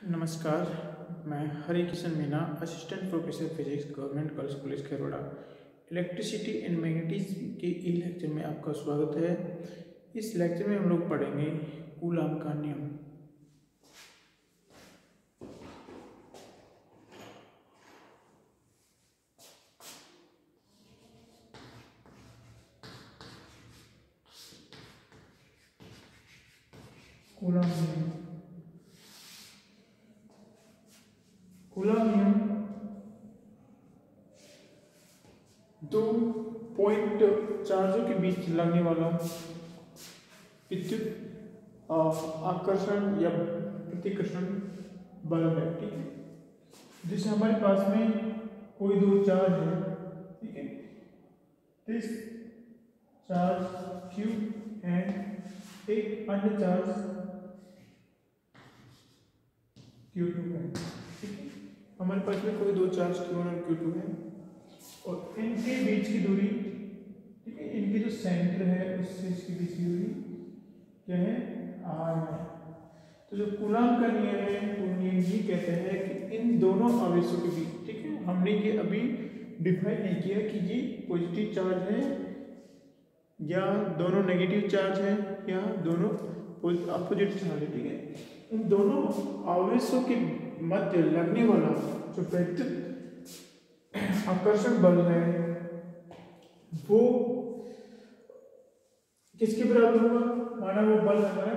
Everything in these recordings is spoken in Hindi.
नमस्कार, मैं Hari Kishan Meena, assistant professor physics, government girls college Kheroda. Electricity and magnetism के ई लेक्चर में आपका स्वागत है। इस लेक्चर में हम लोग पढ़ेंगे कूलॉम का नियम। कूलॉम नियम, कूलॉम नियम दो पॉइंट चार्जों के बीच लगने वाला विद्युत आकर्षण या प्रतिकर्षण बल है। ठीक है, जैसे हमारे पास में कोई दो चार्ज है। ठीक है, दिस चार्ज Q एंड एक अन्य चार्ज Q2 है। ठीक है, हमारे पास में कोई दो चार्ज Q1 और Q2 है और इनके बीच की दूरी, ठीक है, इनकी जो सेंटर है उससे इसके बीच की दूरी क्या है, R है। तो जो कूलॉम का नियम है वो नियम ये कहते हैं कि इन दोनों आवेशों के बीच, ठीक है, हमने ये अभी डिफाइन नहीं किया कि ये पॉजिटिव चार्ज है या दोनों नेगेटिव चार्ज है या दोनों अपोजिट चार्ज है। ठीक है, इन दोनों आवेशों के मध्य लगने वाला जो विद्युत आकर्षण बल है वो किसके बराबर होगा? माना वो बल हमारा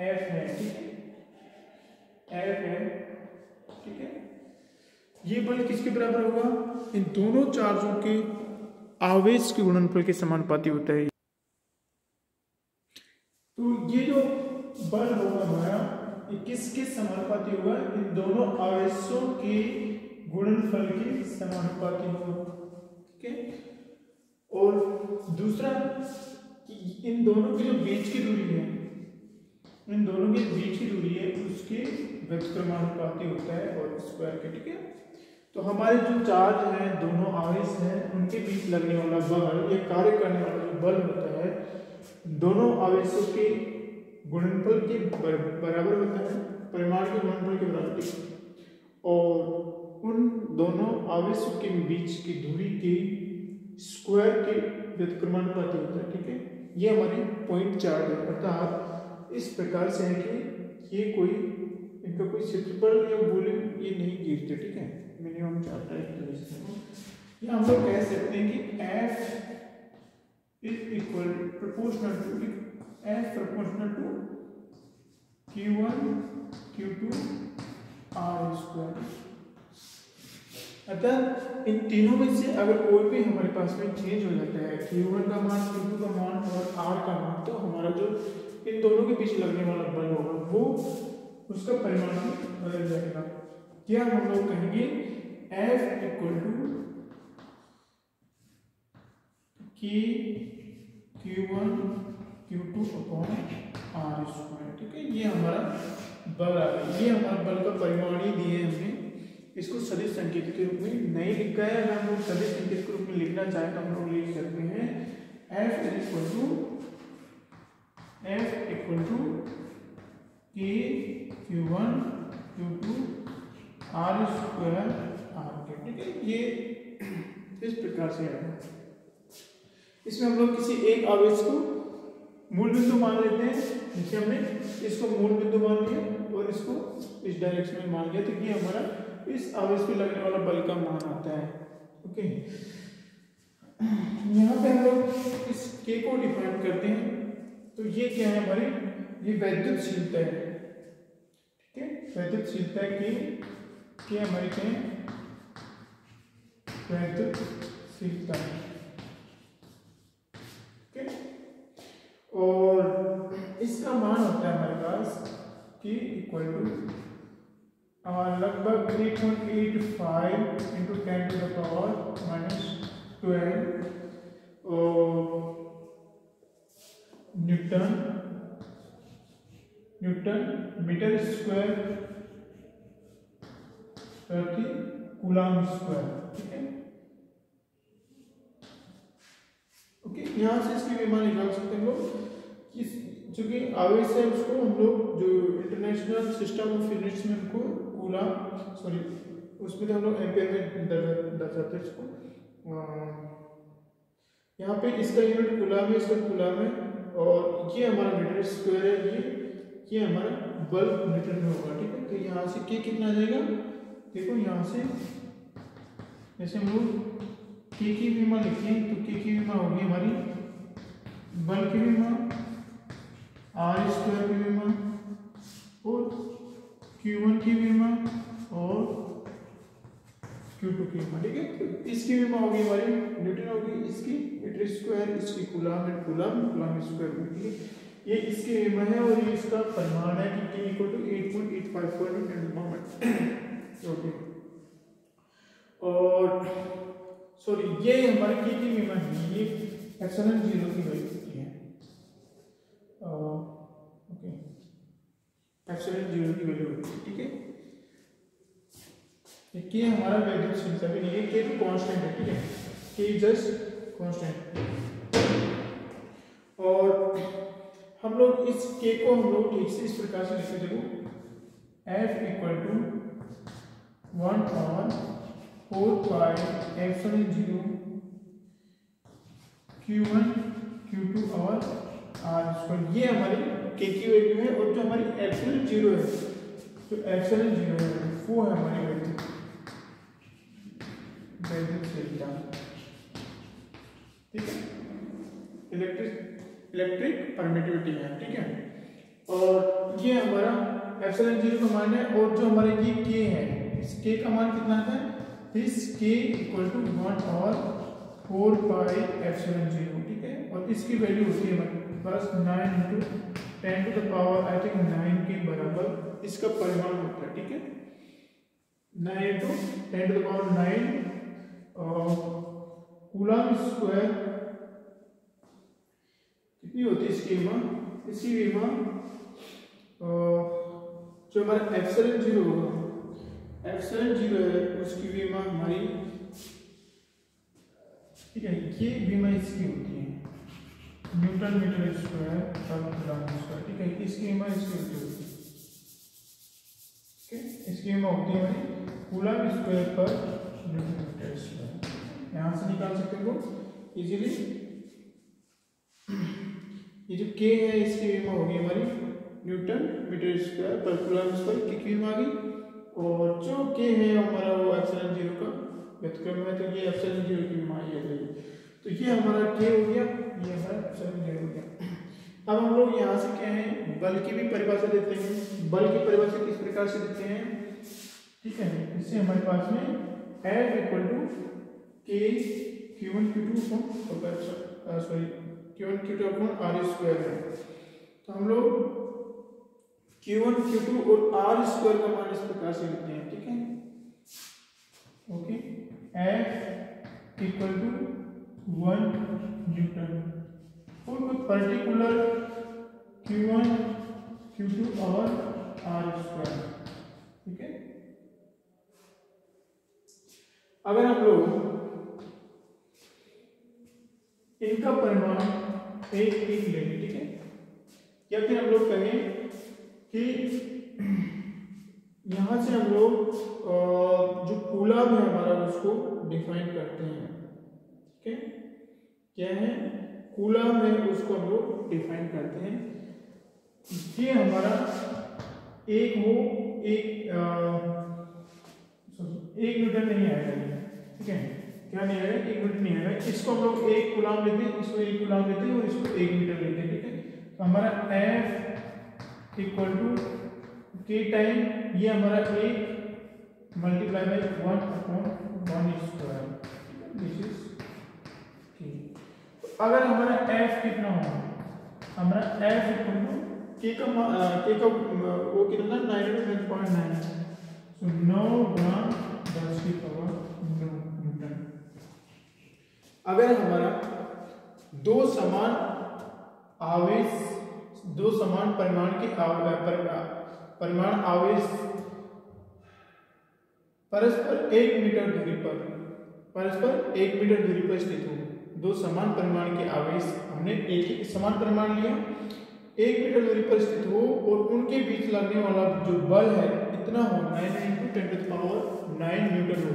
F है। ठीक है, F है। ठीक है, ये बल किसके बराबर होगा? इन दोनों चार्जों के आवेश के गुणनफल के समानुपाती होता है। तो ये जो बल होगा हमारा, ये किसके समानुपाती होगा? इन दोनों आवेशों के गुणनफल के समानुपाती होगा। ठीक है, और दूसरा कि इन दोनों के जो बीच की दूरी है, इन दोनों के बीच की दूरी है उसके व्युत्क्रमानुपाती होता है और स्क्वायर के। ठीक है, तो हमारे जो चार्ज हैं, दोनों आवेश हैं, उनके बीच लगने वाला बल या कार्य करने वाला जो बल होता है दोनों आवेशों के गुणनफल के बराबर होता है, परिमाण के गुणनफल के बराबर, और उन दोनों आवेशों के बीच की दूरी के स्क्वायर के व्युत्क्रमानुपाती होता है। ठीक है, ये हमारी पॉइंट चार्ज है। अर्थात इस प्रकार से है कि ये कोई इनका कोई क्षेत्रफल या वॉल्यूम ये नहीं गिरते। ठीक है, मिनिमम चार्ज टाइप या हम लोग कह सकते हैं कि F is equal proportional to F proportional to Q1 Q2 R square. अतः इन तीनों में से अगर कोई भी हमारे पास में चेंज हो जाता है, Q1 का मान, Q2 का मान और R का मान, तो हमारा जो इन दोनों के बीच लगने वाला बल होगा वो उसका परिमाण बदल जाएगा। क्या हम लोग कहेंगे? F equal to Q1 Q2 upon R square. ठीक है, ये हमारा बल आ गया। ये हमारा बल का परिमाण ही दिए हमने। इसको सदिश संकेत के रूप में नहीं लिखा है। अगर हम लोग सदिश संकेत के रूप में लिखना चाहें तो हम लोग लिख सकते हैं F equal to K Q1 Q2 R square R के। ठीक है, ये इस प्रकार से है। इसमें हम लोग किसी एक आवेश को मूल बिंदु मान लेते हैं। जैसे हमने इसको मूल बिंदु मान लिया और इसको इस डायरेक्शन में मान लिया, तो ये हमारा इस आवेश पे लगने वाला बल का मान आता है। ओके, यहाँ पे हम लोग इस K को डिफाइन करते हैं। तो ये क्या है हमारी? ये वैद्युतशीलता है। ठीक है, वैद्युतशीलता की हमारी क्या है? वैद्युतशीलता। ठीक है, और इसका मान होता है हमारे पास K इक्वल टू लगभग 3.85 into 10 to the power minus 12 newton metre square प्रति कूलॉम स्क्वायर। ठीक है, ओके, यहाँ से इसके विमान निकाल सकते हैं लोग। चूंकि आवेश है उसको हम लोग जो इंटरनेशनल सिस्टम ऑफ यूनिट्स में उनको उसमें तो हम लोग एम्पेयर में दर्शाते हैं इसको। यहाँ पे इसका यूनिट कूलम है, इसका कूलम है, और ये हमारा मीटर स्क्वायर है, ये हमारा बल्क मीटर में होगा। ठीक है, तो यहाँ से के कितना आ जाएगा, देखो यहाँ से जैसे हम लोग के की विमा लिखते हैं तो के की विमा होगी हमारी बल्क की विमा, आर स्क्वायर की विमा, और Q1 की विमा और Q2 की विमा। ठीक है, तो इसकी विमा होगी हमारी न्यूटन होगी, इसकी मीटर स्क्वायर, इसकी कूलम एंड कूलम स्क्वायर होगी। ये इसकी विमा है और ये इसका परिमाण है कि K इक्वल टू 8.85 पर न्यूटन मोमेंट। ओके, और सॉरी ये हमारे K की विमा है, ये एप्सिलॉन 0 की वैल्यू होती है। ओके, एप्सिलॉन 0 की वैल्यू होती है। ठीक है, के हमारा वैल्यू भी नहीं है, के तो कांस्टेंट है। ठीक है, के जस्ट कांस्टेंट। और हम लोग इस के को हम लोग ठीक से इस प्रकार से लिखते देखो, F equal to 1/4 pi epsilon 0 Q1 Q2 और R स्क्वायर, ये हमारी के की वैल्यू है। और जो हमारी एप्सिलॉन 0 है, जो एप्सिलॉन 0 है वो है हमारी वैल्यू डेल्टा। ठीक है, इलेक्ट्रिक परमिटिविटी है। ठीक है, और ये हमारा एप्सिलॉन 0 का मान है, और जो हमारा ये के है, इस के का मान कितना आता है, दिस के इक्वल टू 1/4 पाई एप्सिलॉन 0। ठीक है, और इसकी वैल्यू होती है हमारे पास 9 × 10 to the power I think 9 के बराबर इसका परिमाण होता है। ठीक है, 9 × 10 to the power 9 coulomb square कितनी होती है इसकी विमा, इसकी विमा जो हमारा एप्सिलॉन 0 होगा, एप्सिलॉन 0 है उसकी विमा हमारी, ठीक है, ये विमा इसकी होती है न्यूटन मीटर स्क्वायर पर कूलम स्क्वायर। ठीक है, इसकी विमा इसकी होती है। ठीक है, इसकी विमा होती है हमारी कूलम स्क्वायर पर न्यूटन मीटर स्क्वायर। यहाँ से निकाल सकते हो इजीली। ये जो के है इसकी विमा होगी हमारी न्यूटन मीटर स्क्वायर पर कूलम स्क्वायर की विमा आ गई, और जो के है हमारा वो एप्सिलॉन 0 का व्युत्क्रम है, तो ये एप्सिलॉन 0 की विमा आ जाएगी। तो ये हमारा के हो गया, ये हमारा एप्सिलॉन 0 हो गया। अब हम लोग यहाँ से क्या है, बल की भी परिभाषा देते हैं। बल की परिभाषा किस प्रकार से देते हैं, ठीक है, इससे हमारे पास में F इक्वल टू के Q1 Q2 Q1 Q2 upon R square है। तो हम लोग Q1 Q2 और R स्क्वायर का मान इस प्रकार से लिखते हैं। ठीक है, okay, F equal to 1 newton और कोई पर्टिकुलर Q1 Q2 और R स्क्वायर। ठीक है, अगर हम लोग इनका परिमाण एक लेंगे, ठीक है, या फिर हम लोग कहें कि यहां से हम लोग जो कूलम है हमारा उसको डिफाइन करते हैं। ठीक है, क्या है, कूलम है उसको हम लोग डिफाइन करते हैं। ये हमारा एक न्यूटन नहीं आएगा। ठीक है, क्या नहीं आएगा, 1 मीटर नहीं आएगा। इसको हम लोग 1 कूलम लेते हैं, इसको 1 कूलम लेते हैं और इसको 1 मीटर लेते हैं। ठीक है, तो हमारा F इक्वल टू के टाइम ये हमारा 1 multiply by 1/1 square, this is के। अगर हमारा F कितना होगा, हमारा F इक्वल टू के का वो कितना 9.9, सो 9 × 10 की पावर 9 न्यूटन। अगर हमारा दो समान परिमाण के परिमाण आवेश परस्पर 1 मीटर दूरी पर स्थित हो, दो समान परिमाण के आवेश, हमने एक ही समान परिमाण लिया 1 मीटर दूरी पर स्थित हो और उनके बीच लगने वाला जो बल है इतना हो 9 × 10⁹ न्यूटन हो,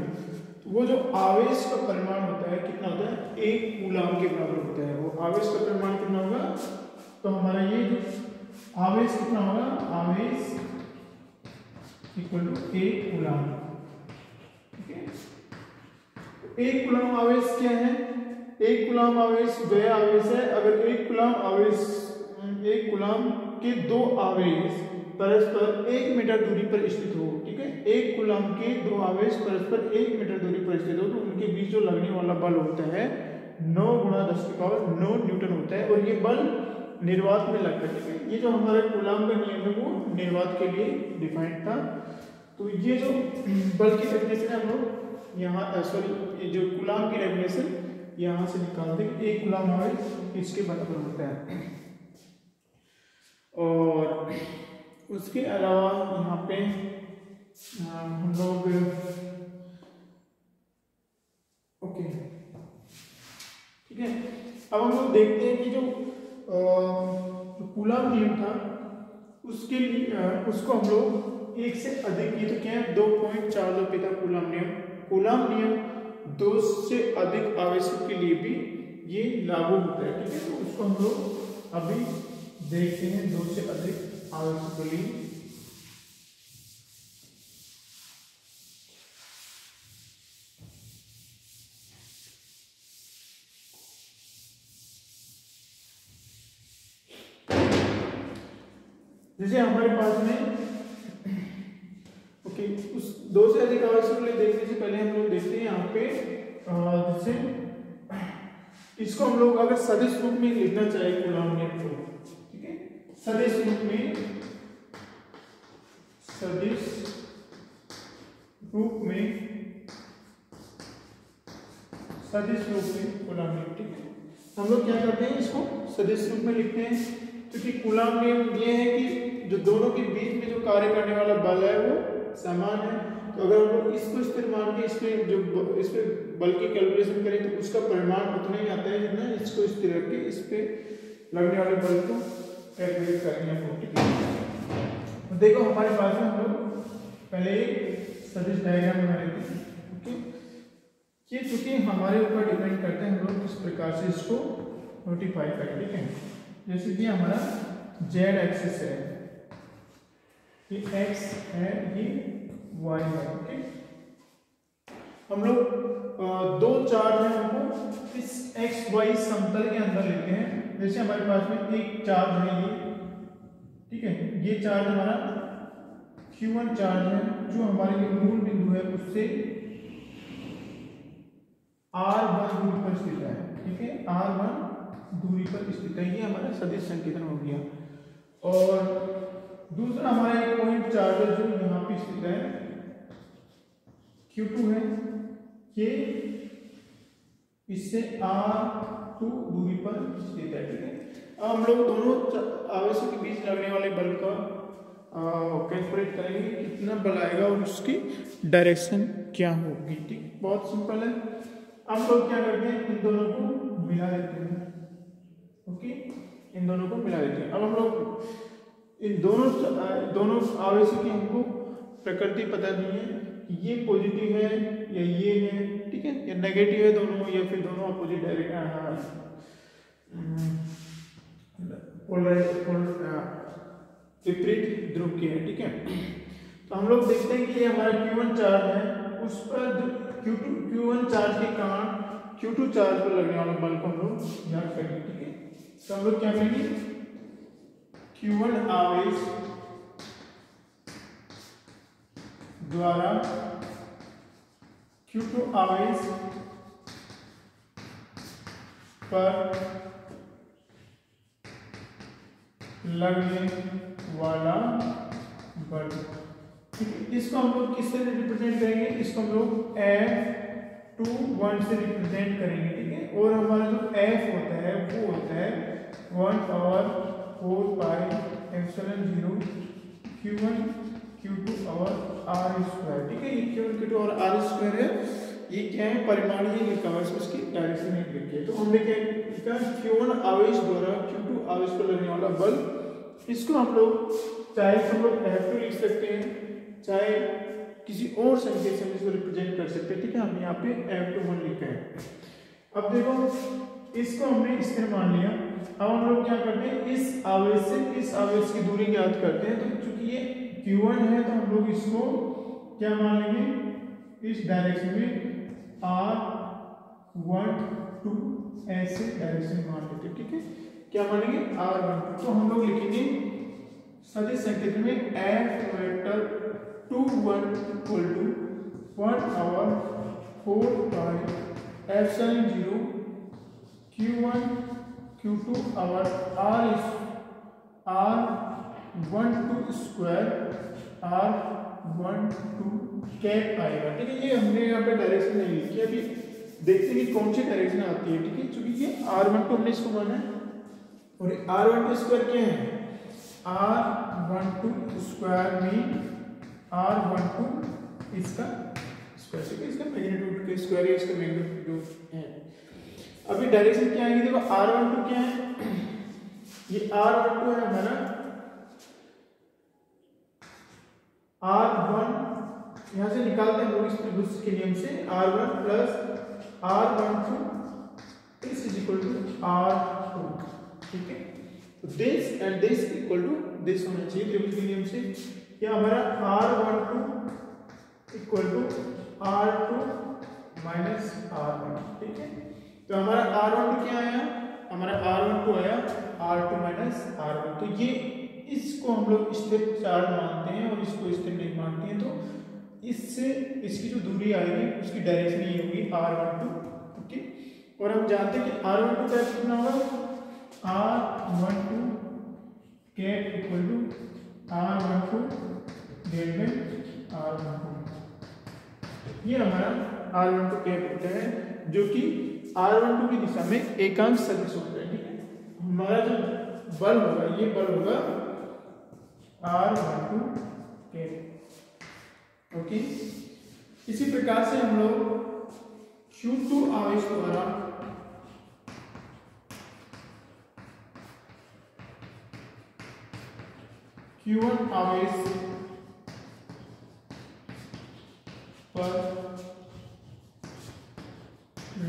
तो वो जो आवेश का परिमाण होता है कितना होता है 1 कूलाम के बराबर होता है। वो आवेश का परिमाण कितना होगा, तो हमारा ये जो आवेश कितना होगा, आवेश इक्वल टू 1 कूलाम। ठीक है, 1 कूलाम आवेश क्या है, 1 कूलाम आवेश वह आवेश है अगर 1 कूलाम आवेश 1 कूलाम के 2 आवेश परस्पर 1 मीटर दूरी पर स्थित हो। ठीक है, 1 कूलाम के 2 आवेश परस्पर 1 मीटर दूरी पर स्थित हो तो उनके बीच जो लगने वाला बल होता है 9 × 10⁹ न्यूटन होता है और ये बल निर्वात में लगता है। ठीक है, ये जो हमारा कूलाम का नियम है वो निर्वात के लिए डिफाइंड था। तो ये जो बल की डेफिनेशन है हम लोग यहाँ सॉरी ये जो कूलाम की डेफिनेशन यहाँ से निकालते हैं, 1 कूलाम आवेश इसके बराबर होता है। और उसके अलावा यहाँ पे हम लोग ओके ठीक है, अब हम लोग देखते हैं कि जो कूलाम नियम था उसके लिए उसको हम लोग 1 से अधिक की तो क्या है 2.42 पिता कूलाम नियम। कूलाम नियम 2 से अधिक आवेशों के लिए भी ये लागू होता है। ठीक है, तो उसको हम लोग अभी देखते हैं 2 से अधिक आवेशों के लिए। जैसे हमारे पास में ओके उस 2 से अधिक आवेशों के लिए देखने से पहले हम लोग देखते हैं यहाँ पे जैसे इसको हम लोग अगर सदिश रूप में लिखना चाहे कूलाम नियम को, ठीक है, सदिश रूप में कूलाम नियम। ठीक है, हम लोग क्या करते हैं इसको सदिश रूप में लिखते हैं क्योंकि कूलाम नियम ये है कि जो दोनों के बीच में जो कार्य करने वाला बल है वो समान है। तो अगर हम लोग इसको स्थिर मान के इस पे बल की कैलकुलेशन करें तो उसका परिमाण उतना ही आता है जितना इसको स्थिर रख के इस पे लगने वाले बल को कैलकुलेट करेंगे। तो देखो हमारे पास में हम लोग पहले एक सदिश डायग्राम बना लेते हैं। ओके, ये चूंकि हमारे ऊपर डिपेंड करते हैं हम लोग किस प्रकार से इसको नोटिफाई करें। ठीक है, जैसे कि हमारा जेड एक्सिस है, ये x है, ये y है। ओके, हम लोग 2 चार्ज है हमको इस x y समतल के अंदर लेते हैं। जैसे हमारे पास में एक चार्ज है ये, ठीक है, ये चार्ज हमारा q1 चार्ज है जो हमारे जो मूल बिंदु है उससे r1 दूरी पर स्थित है। ठीक है, r1 दूरी पर स्थित है, ये हमारा सदिश संकेतन हो गया। और दूसरा हमारा एक पॉइंट चार्ज है जो यहाँ पे स्थित है, q2 है, ये इससे r2 दूरी पर स्थित है। ठीक है, अब हम लोग दोनों आवेशों के बीच लगने वाले बल का कैलकुलेट करेंगे कितना बल आएगा और उसकी डायरेक्शन क्या होगी। ठीक, बहुत सिंपल है। अब लोग क्या करते हैं इन दोनों को मिला देते हैं। ओके, इन दोनों को मिला देते हैं। अब हम लोग इन दोनों आवेशों की हमको प्रकृति पता नहीं है कि ये पॉजिटिव है या ये है। ठीक है, या नेगेटिव है दोनों या फिर दोनों अपोजिट विपरीत ध्रुव के है। ठीक है, तो हम लोग देखते हैं कि ये हमारा Q1 चार्ज है, उस पर Q1 चार्ज के कारण Q2 चार्ज पर लगने वाला बल को हम लोग याद करेंगे। ठीक है, तो हम लोग क्या करेंगे Q1 आवेश द्वारा Q2 आवेश पर लगने वाला बल। इसको हम लोग किससे रिप्रेजेंट करेंगे, इसको हम लोग F21 से रिप्रेजेंट करेंगे। ठीक है, और हमारा जो F होता है वो होता है 1/4 पाई एप्सिलॉन 0 Q1 Q2 और R स्क्वायर। ठीक है, ये Q1 Q2 और R स्क्वायर है, ये क्या है परिमाण ही लिखा हुआ है, उसकी डायरेक्शन नहीं लिखी है। तो हमने क्या लिखा Q1 आवेश द्वारा Q2 आवेश पर लगने वाला बल इसको हम लोग चाहे हम लोग F2 लिख सकते हैं, चाहे किसी और संकेत से हम इसको रिप्रेजेंट कर सकते हैं। ठीक है, हमने यहाँ पे F21 लिखा है। अब देखो इसको हमने इस तरह मान लिया। अब हम लोग क्या करते हैं, इस आवेश से इस आवेश की दूरी ज्ञात करते हैं। तो चूंकि ये Q1 है तो हम लोग इसको क्या मान लेंगे, इस डायरेक्शन में R12 ऐसे डायरेक्शन मान लेते हैं। ठीक है, क्या मानेंगे R12। तो हम लोग लिखेंगे सदिश संकेत में F vector 21 equal to 1/4 pi epsilon 0 Q1 Q2 our R12 square R12 cap आएगा। ठीक है, ये हमने यहाँ पे डायरेक्शन नहीं लिखी, अभी देखते हैं कि कौन सी डायरेक्शन आती है। ठीक है, क्योंकि ये R12 हमने इसको माना है और R12 स्क्वायर क्या है, R12 स्क्वायर में R12 इसका स्क्वायर से इसका मैग्नीट्यूड के स्क्वायर है, इसका मैग्नीट्यूड है। अभी डायरेक्शन क्या आएगी, देखो R12 क्या है, ये R12 है हमारा R1, यहां से निकालते हैं लोग इस त्रिभुज के नियम से, R1 plus R12 this is equal to R2। ठीक है, तो this and this equal to this होना चाहिए त्रिभुज के नियम से। क्या हमारा R12 equal to R2 minus R1। ठीक है, तो हमारा R12 क्या आया, हमारा R12 आया R2 माइनस R1। तो ये इसको हम लोग स्टेप 4 मानते हैं और इसको स्टेप नहीं मानते हैं। तो इससे इसकी जो दूरी आएगी उसकी डायरेक्शन ये होगी R12। ओके, और हम जानते हैं कि R12 का कितना होगा, R12 cap equal to R12 divided by R12। ये हमारा R12 कैप होता है जो कि R12 की दिशा में एकांश सदिश होता है। ठीक है, हमारा जो बल होगा ये बल होगा R12 कैप। ओके, इसी प्रकार से हम लोग Q2 आवेश द्वारा Q1 आवेश पर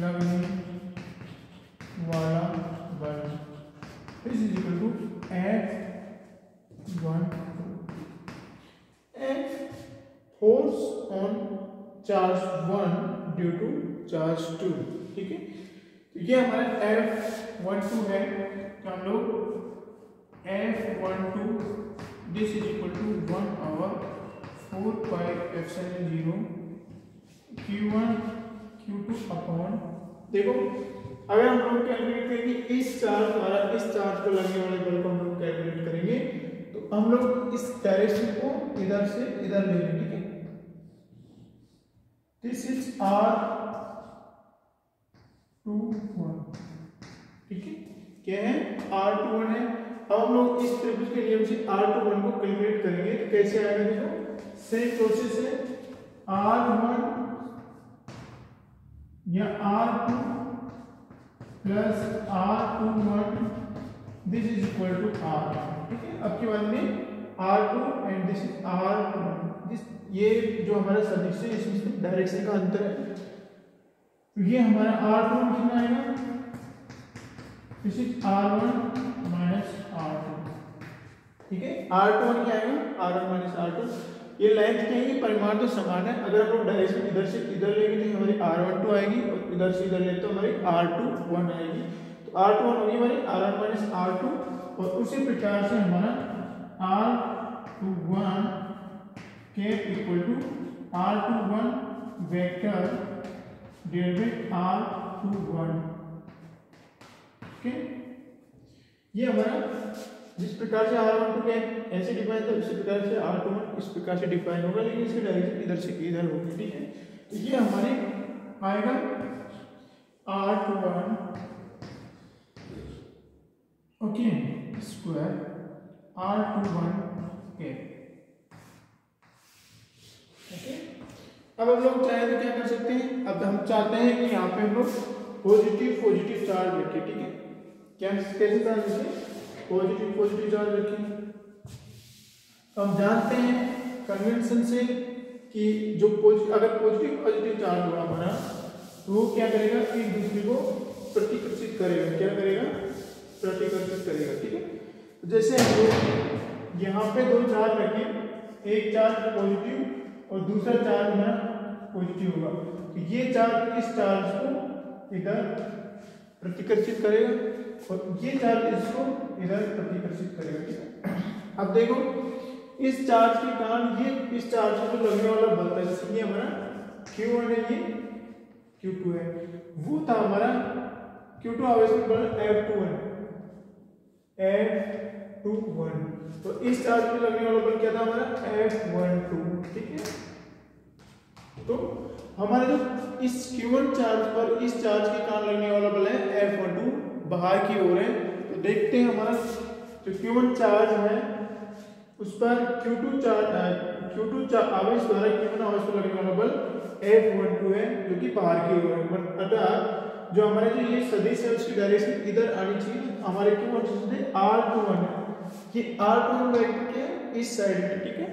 लगने वाला बल is equal to F12 F force on charge 1 due to charge 2। ठीक है, तो ये हमारा F12 है, तो हम लोग F12 this is equal to 1/4 pi epsilon 0 Q1 Q2 upon, देखो अगर हम लोग कैलकुलेट करेंगे इस चार्ज द्वारा इस चार्ज को लगने वाले बल को हम लोग कैलकुलेट करेंगे, तो हम लोग इस डायरेक्शन को इधर से इधर ले लेंगे। ठीक है, दिस इज R21। ठीक है, क्या है R21 है। अब हम लोग इस त्रिभुज के नियम से R21 को कैलकुलेट करेंगे, तो कैसे आएगा, देखो सेम प्रोसेस है, R1 या R2 plus R21 this is equal to R1। ठीक है, अब के बाद में R2 and this is R1। This ये जो हमारा सदिश है इसमें डायरेक्शन का अंतर है, तो ये हमारा R2 कितना आएगा, this is R1 minus R2। ठीक है, R21 क्या आएगा, R1 माइनस R2। ये लेंथ क्या है, परिमाण तो समान है। अगर हम लोग डायरेक्शन इधर से इधर लेंगे तो हमारी R12 आएगी और इधर से इधर लेते तो हमारी R21 आएगी। तो R21 होगी हमारी R1 माइनस R2, और उसी प्रकार से हमारा R21 cap equal to R21 vector divided by R21। Okay, ये हमारा जिस प्रकार से R12 कैप ऐसे डिफाइन था उसी प्रकार से R21 इस प्रकार से डिफाइन होगा, लेकिन इसकी डायरेक्शन इधर से इधर होगी। ठीक है, तो ये हमारे आएगा R21 okay square R21 cap. Okay, अब हम लोग चाहे तो क्या कर सकते हैं, अब हम चाहते हैं कि यहाँ पे हम लोग पॉजिटिव चार्ज रखें। ठीक है, क्या कैसे चार्ज रखें, पॉजिटिव चार्ज रखें। हम जानते हैं कन्वेंशन से कि जो अगर पॉजिटिव चार्ज होगा हमारा तो वो क्या करेगा, एक दूसरे को प्रतिकर्षित करेगा। क्या करेगा? प्रतिकर्षित करेगा। ठीक है, जैसे हम लोग यहाँ पे दो चार्ज रखें, एक चार्ज पॉजिटिव और दूसरा चार्ज हमारा पॉजिटिव होगा, तो ये चार्ज इस चार्ज को इधर प्रतिकर्षित करेगा और ये चार्ज इसको इधर प्रतिकर्षित करेगा। ठीक है, अब देखो इस चार्ज के कारण ये इस चार्ज को लगने वाला बल था, जैसे ये हमारा Q1 है, ये Q2 है, वो था हमारा Q2 आवेश में बल F21, तो इस चार्ज पे लगने वाला बल क्या था हमारा F12। ठीक है, तो हमारे जो इस Q1 चार्ज पर इस चार्ज के कारण लगने वाला बल है F12, बाहर की ओर है। तो देखते हैं हमारा जो Q1 चार्ज है उस पर Q2 आवेश द्वारा Q1 आवेश पर लगने वाला बल F12 है, जो कि बाहर की ओर है। अतः जो हमारे जो ये सदिश है उसकी डायरेक्शन इधर आनी चाहिए, हमारे Q1 R21 है, ये R21 वेक्टर क्या है, इस साइड में। ठीक है,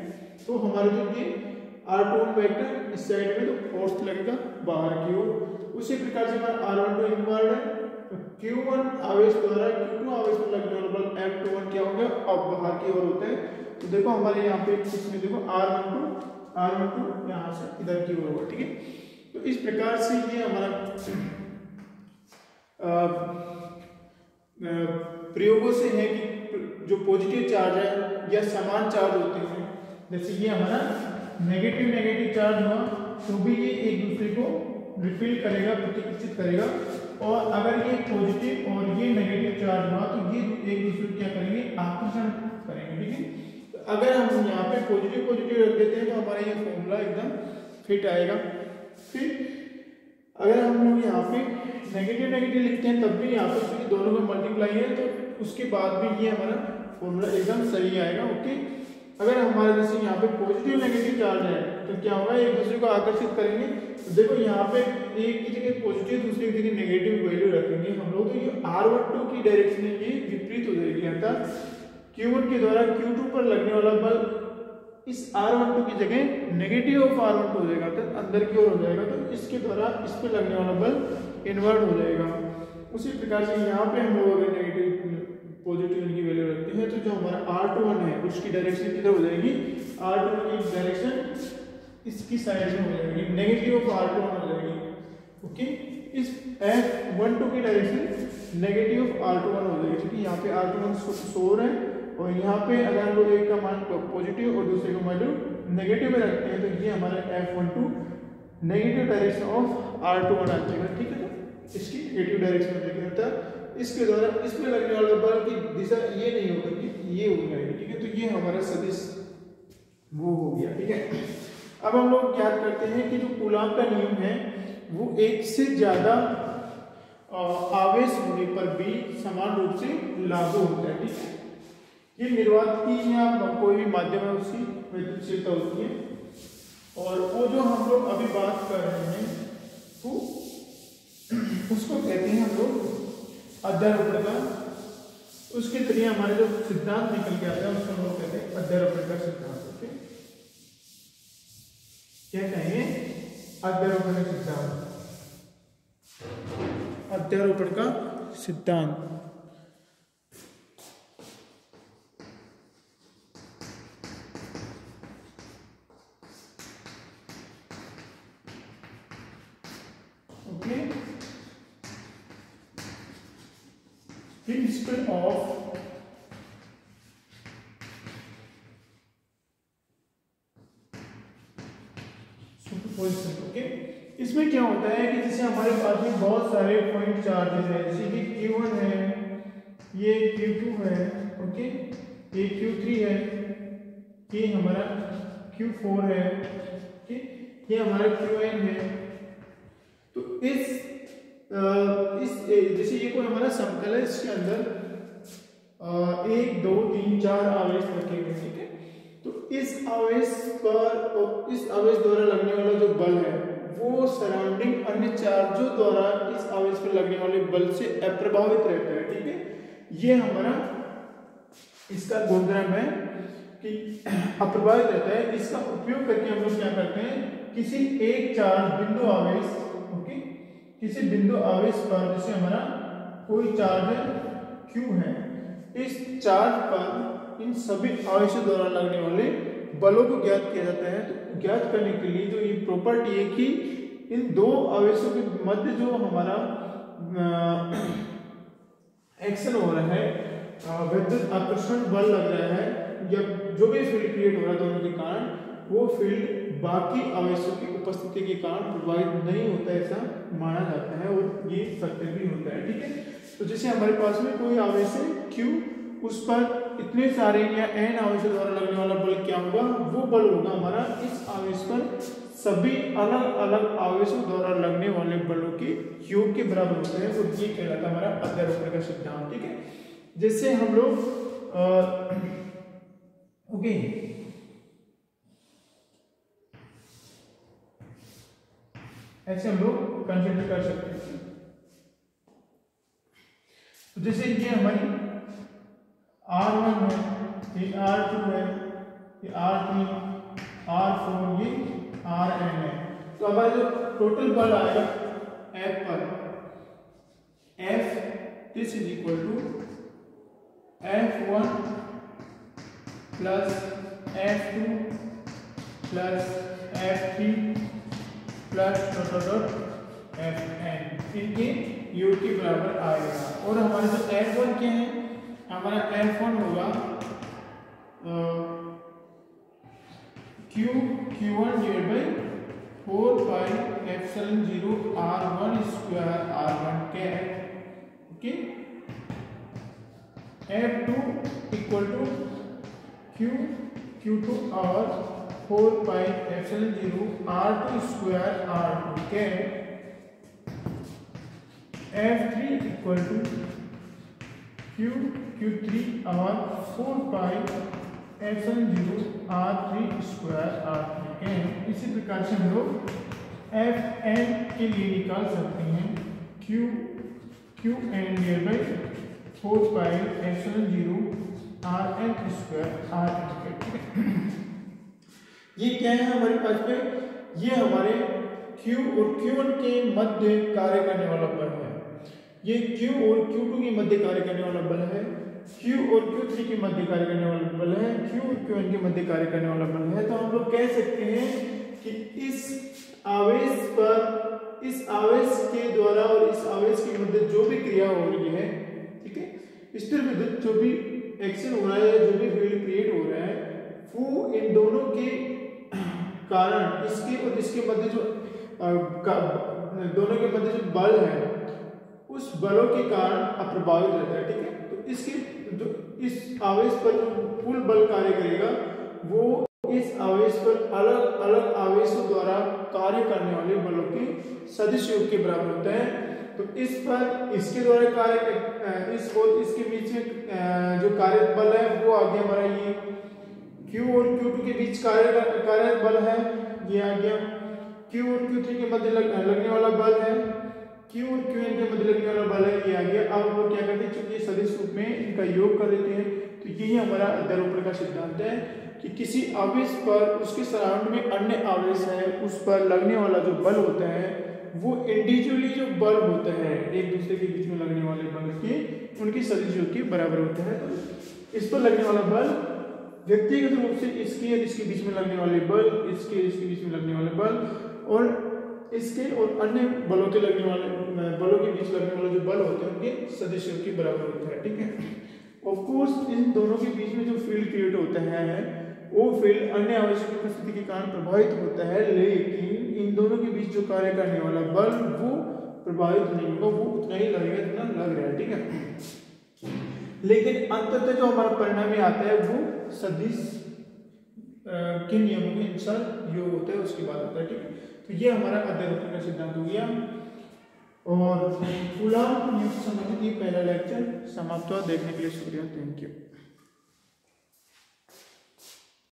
तो हमारे जो ये R21 वेक्टर इस साइड में, तो फोर्स लगेगा बाहर की ओर। उसी प्रकार से हमारा R12 इनवर्ड है, तो Q1 आवेश द्वारा Q2 आवेश पर लगने वाला बल F21 क्या होगा, अब बाहर की ओर होता है। तो देखो हमारे यहाँ पे इसमें देखो R12 यहाँ से इधर की ओर होगा। ठीक है, तो इस प्रकार से ये हमारा प्रयोगों से है कि जो पॉजिटिव चार्ज है या समान चार्ज होते हैं, जैसे ये हमारा नेगेटिव चार्ज हुआ तो भी ये एक दूसरे को रिपेल करेगा, प्रतिकर्षित करेगा, और अगर ये पॉजिटिव और ये नेगेटिव चार्ज हुआ तो ये एक दूसरे को क्या करेंगे, आकर्षण करेंगे। ठीक है, तो अगर हम यहाँ पे पॉजिटिव रख देते हैं तो हमारा ये फॉर्मूला एकदम फिट आएगा। फिर अगर हम लोग यहाँ पे नेगेटिव लिखते हैं तब भी यहाँ पे क्योंकि दोनों का मल्टीप्लाई है तो उसके बाद भी ये हमारा फॉर्मूला एकदम सही आएगा। ओके, अगर हमारे जैसे यहाँ पे पॉजिटिव नेगेटिव चार्ज है तो क्या होगा, एक दूसरे को आकर्षित करेंगे। तो देखो यहाँ पे एक की जगह पॉजिटिव दूसरी की जगह नेगेटिव वैल्यू रखेंगे हम लोग, तो ये R12 की डायरेक्शन है ये विपरीत हो जाएगी, अर्थात Q1 के द्वारा Q2 पर लगने वाला बल इस R12 की जगह नेगेटिव ऑफ R12 हो जाएगा, अर्थात अंदर की ओर हो जाएगा, तो इसके द्वारा इस पे लगने वाला बल इन्वर्ट हो जाएगा। उसी प्रकार से यहाँ पे हम लोग अगर नेगेटिव पॉजिटिव की वैल्यू रखते हैं तो जो हमारा R21 है उसकी डायरेक्शन किधर हो जाएगी, R21 की डायरेक्शन इसकी साइड में हो जाएगी, नेगेटिव ऑफ R21 हो जाएगी। ओके, इस F12 की डायरेक्शन नेगेटिव ऑफ R21 हो जाएगी, क्योंकि यहाँ पे R21 शोर है और यहाँ पे अगर हम लोग एक का मान पॉजिटिव और दूसरे का वैल्यू नेगेटिव में रखते हैं तो ये हमारा F12 negative direction of R21 आ जाएगा। ठीक है, तो इसकी नेगेटिव डायरेक्शन हो जाएगी, अर्थात इसके द्वारा इसमें लगने वाला बल की दिशा ये नहीं होगी, ये हो जाएगी। ठीक है, तो ये हमारा सदिश वो हो गया। ठीक है, अब हम लोग याद करते हैं कि जो कूलॉम का नियम है वो एक से ज्यादा आवेश होने पर भी समान रूप से लागू होता है। ठीक है, ये निर्वात की या कोई भी माध्यम है उसकी विद्युतशीलता होती है, और वो जो हम लोग अभी बात कर रहे हैं वो उसको कहते हैं हम लोग अध्यारोपण का। उसके जरिए हमारे जो सिद्धांत निकल के आता है उसको हम लोग कहते हैं अध्यारोपण का सिद्धांत। ओके, क्या कहेंगे, अध्यारोपण का सिद्धांत, अध्यारोपण का सिद्धांत। Okay, principle of superposition. Okay, इसमें क्या होता है कि जैसे हमारे पास में बहुत सारे पॉइंट चार्जेस है, जैसे कि Q1 है, ये Q2 है, ओके, ये Q3 है, ये हमारा Q4 है, ओके, ये हमारा Qn है। तो इस जैसे ये कोई हमारा समतल है, इसके अंदर 1 2 3 4 आवेश रखे गए। ठीक है, तो इस आवेश पर और इस आवेश द्वारा लगने वाला जो बल है वो सराउंडिंग अन्य चार्जों द्वारा इस आवेश पर लगने वाले बल से अप्रभावित रहता है। ठीक है, ये हमारा इसका गुणधर्म है कि अप्रभावित रहता है। इसका उपयोग करके हम लोग क्या करते हैं, किसी एक चार्ज बिंदु आवेश, ओके, किसी बिंदु आवेश पर, जैसे हमारा कोई चार्ज है Q है, इस चार्ज पर इन सभी आवेशों द्वारा लगने वाले बलों को ज्ञात किया जाता है। तो ज्ञात करने के लिए जो ये प्रॉपर्टी है कि इन दो आवेशों के मध्य जो हमारा एक्शन हो रहा है, विद्युत आकर्षण बल लग रहा है, या जो भी फील्ड क्रिएट हो रहा है दोनों के कारण, वो फील्ड बाकी आवेशों की उपस्थिति के कारण प्रभावित नहीं होता है, ऐसा माना जाता है और ये सत्य भी होता है। ठीक है, तो जैसे हमारे पास में कोई आवेश है Q, उस पर इतने सारे या n आवेशों द्वारा लगने वाला बल क्या होगा, वो बल होगा हमारा इस आवेश पर सभी अलग अलग आवेशों द्वारा लगने वाले बलों के योग के बराबर होते हैं। और ये कहलाता है हमारा अध्यारोपण का सिद्धांत। ठीक है, जैसे हम लोग ओके ऐसे हम लोग कंसिडर कर सकते हैं। तो जैसे ये हमारी R1 है, ये R2 है, ये R3, R4, ये Rn है। तो हमारा जो टोटल बल आएगा F पर, F this is equal to F1 plus F2 plus F3 plus Fn, इनके योग के बराबर आएगा। और हमारा जो F1 क्या है, हमारा F1 होगा Q1 divide by 4 pi epsilon 0 R1 square R1 cap. Okay, F2 equal to Q2 और 4 pi epsilon 0 R2 square R2 cap. F3 equal to Q3 और 4 pi epsilon 0 R3 square R3 cap. इसी प्रकार से हम लोग Fn के लिए निकाल सकते हैं Qn divide by 4 pi epsilon 0 Rn square R3 cap. ये क्या है हमारे पास में, ये हमारे Q और Q1 के मध्य कार्य करने वाला बल है। ये Q और Q2 के मध्य कार्य करने वाला बल है, Q और Q3 के मध्य कार्य करने वाला बल है, Q और Qn के मध्य कार्य करने वाला बल है। तो हम लोग कह सकते हैं कि इस आवेश पर, इस आवेश के द्वारा और इस आवेश के मध्य जो भी क्रिया हो रही है, ठीक है, स्थिर विद्युत जो भी एक्शन हो रहा है, जो भी फील्ड क्रिएट हो रहा है, वो इन दोनों के कारण, इसके और इसके मध्य जो दोनों के मध्य जो बल है, उस बलों के कारण अप्रभावित रहता है। ठीक है, तो इसके जो इस आवेश पर जो कुल बल कार्य करेगा, वो इस आवेश पर अलग अलग आवेशों द्वारा कार्य करने वाले बलों के सदिश योग के बराबर होता है। तो इस पर इसके द्वारा कार्य, इस और इसके बीच में जो कार्य बल है, वो आ गया हमारा ये Q और Q2 के बीच कार्य बल है, ये आ गया। Q और Q3 के मध्य लगने वाला बल है, Q और Qn के मध्य लगने वाला बल है, ये आ गया। अब हम लोग क्या करते हैं, चूंकि सदिश रूप में इनका योग कर देते हैं, तो यही हमारा अध्यारोपण का सिद्धांत है कि किसी आवेश पर उसके सराउंड में अन्य आवेश है, उस पर लगने वाला जो बल होता है, वो इंडिविजुअली जो बल होता है एक दूसरे के बीच में लगने वाले बल के, उनकी सदिश योग के बराबर होता है। तो इस पर लगने वाला बल व्यक्तिगत रूप से इसके और इसके बीच में लगने वाले बल, इसके इसके बीच में लगने वाले बल, और इसके और अन्य बलों के लगने वाले बलों के बीच लगने वाले जो बल होते हैं, उनके सदिश योग के बराबर होता है। ठीक है, ऑफ कोर्स इन दोनों के बीच में जो फील्ड क्रिएट होता है, वो फील्ड अन्य आवेशों की उपस्थिति के कारण प्रभावित होता है, लेकिन इन दोनों के बीच जो कार्य करने वाला बल वो प्रभावित नहीं होगा, वो उतना ही लगेगा जितना लग रहा है। ठीक है, लेकिन अंततः जो हमारा परिणाम में आता है, वो सदिश के नियमों के अनुसार योग होता है, उसके बाद होता है। ठीक है, तो ये हमारा अध्यारोपण का सिद्धांत हो गया। और कूलॉम नियम से संबंधित ये पहला लेक्चर समाप्त हुआ। देखने के लिए शुक्रिया, थैंक यू।